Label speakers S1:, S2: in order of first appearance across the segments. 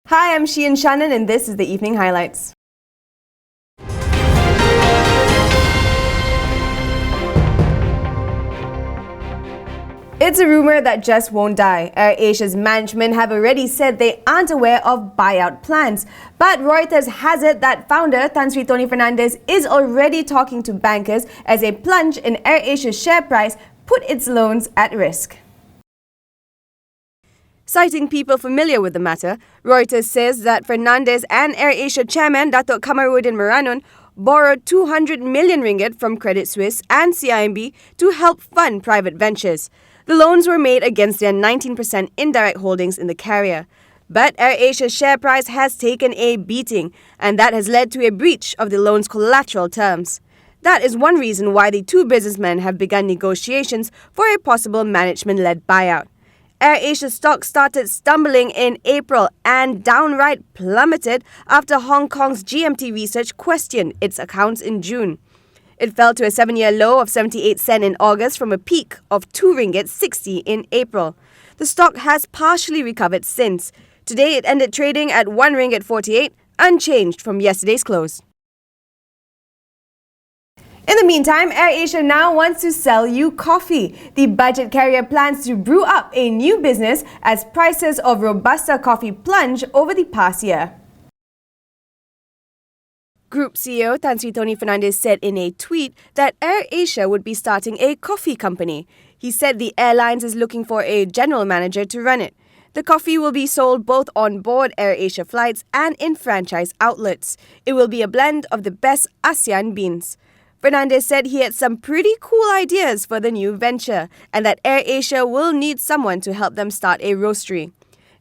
S1: Hi, I'm Shein Shanin and this is the Evening Highlights. It's a rumor that just won't die. AirAsia's management have already said they aren't aware of buyout plans. But Reuters has it that founder Tony Fernandes is already talking to bankers as a plunge in AirAsia's share price put its loans at risk. Citing people familiar with the matter, Reuters says that Fernandes and AirAsia chairman Datuk Kamarudin Maranon borrowed 200 million ringgit from Credit Suisse and CIMB to help fund private ventures. The loans were made against their 19% indirect holdings in the carrier. But AirAsia's share price has taken a beating, and that has led to a breach of the loan's collateral terms. That is one reason why the two businessmen have begun negotiations for a possible management-led buyout. AirAsia stock started stumbling in April and downright plummeted after Hong Kong's GMT Research questioned its accounts in June. It fell to a 7-year low of 78 cents in August from a peak of 2 ringgit 60 in April. The stock has partially recovered since. Today it ended trading at 1 ringgit 48, unchanged from yesterday's close. In the meantime, AirAsia now wants to sell you coffee. The budget carrier plans to brew up a new business as prices of Robusta coffee plunge over the past year. Group CEO Tony Fernandes said in a tweet that AirAsia would be starting a coffee company. He said the airlines is looking for a general manager to run it. The coffee will be sold both on board AirAsia flights and in franchise outlets. It will be a blend of the best ASEAN beans. Fernandes said he had some pretty cool ideas for the new venture and that AirAsia will need someone to help them start a roastery.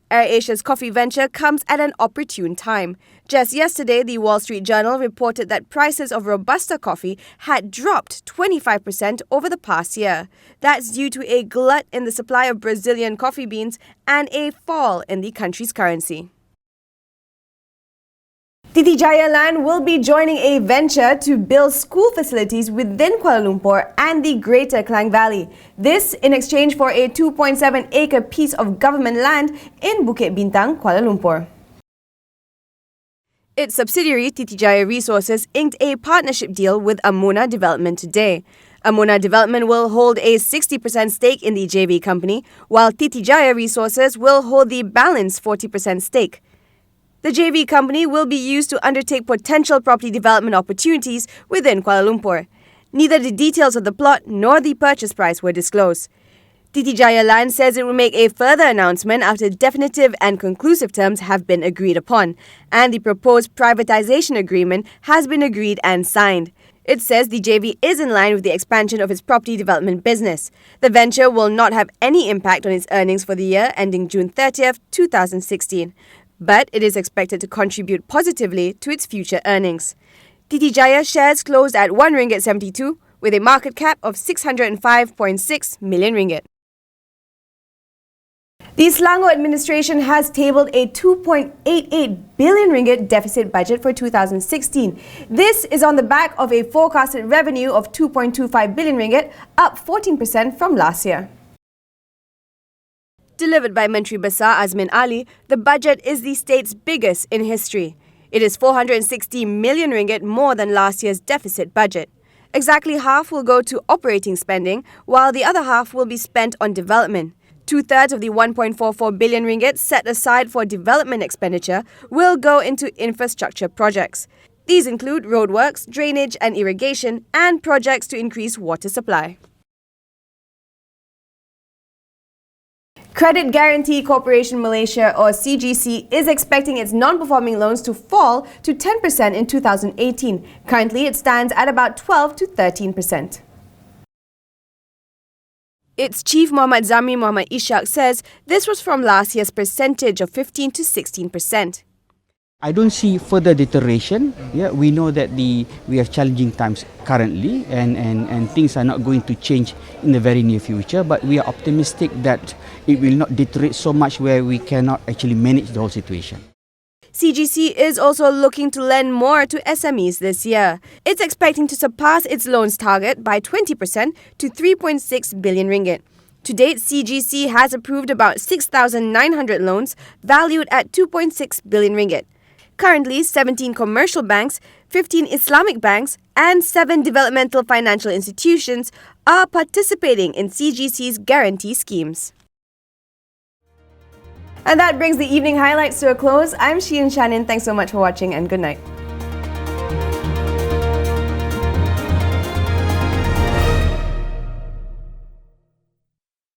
S1: AirAsia's coffee venture comes at an opportune time. Just yesterday, the Wall Street Journal reported that prices of Robusta coffee had dropped 25% over the past year. That's due to a glut in the supply of Brazilian coffee beans and a fall in the country's currency. Titi Jaya Land will be joining a venture to build school facilities within Kuala Lumpur and the Greater Klang Valley. This in exchange for a 2.7-acre piece of government land in Bukit Bintang, Kuala Lumpur. Its subsidiary, Titi Jaya Resources, inked a partnership deal with Amona Development today. Amona Development will hold a 60% stake in the JV company, while Titi Jaya Resources will hold the balance 40% stake. The JV company will be used to undertake potential property development opportunities within Kuala Lumpur. Neither the details of the plot nor the purchase price were disclosed. Titi Jaya Land says it will make a further announcement after definitive and conclusive terms have been agreed upon, and the proposed privatization agreement has been agreed and signed. It says the JV is in line with the expansion of its property development business. The venture will not have any impact on its earnings for the year ending June 30th, 2016. But it is expected to contribute positively to its future earnings. Titi Jaya shares closed at 1 ringgit 72 with a market cap of 605.6 million ringgit. The Selangor administration has tabled a 2.88 billion ringgit deficit budget for 2016. This is on the back of a forecasted revenue of 2.25 billion ringgit, up 14% from last year. Delivered by Menteri Besar Azmin Ali, the budget is the state's biggest in history. It is 460 million ringgit more than last year's deficit budget. Exactly half will go to operating spending, while the other half will be spent on development. 2/3 of the 1.44 billion ringgit set aside for development expenditure will go into infrastructure projects. These include roadworks, drainage and irrigation, and projects to increase water supply. Credit Guarantee Corporation Malaysia, or CGC, is expecting its non-performing loans to fall to 10% in 2018. Currently, it stands at about 12 to 13%. Its chief Muhammad Zamri Muhammad Ishaq says this was from last year's percentage of 15 to 16%.
S2: I don't see further deterioration. Yeah, we know that we have challenging times currently and things are not going to change in the very near future, but we are optimistic that it will not deteriorate so much where we cannot actually manage the whole situation.
S1: CGC is also looking to lend more to SMEs this year. It's expecting to surpass its loans target by 20% to 3.6 billion ringgit. To date, CGC has approved about 6,900 loans valued at 2.6 billion ringgit. Currently, 17 commercial banks, 15 Islamic banks, and 7 developmental financial institutions are participating in CGC's guarantee schemes. And that brings the evening highlights to a close. I'm Shein Shanin. Thanks so much for watching and good night.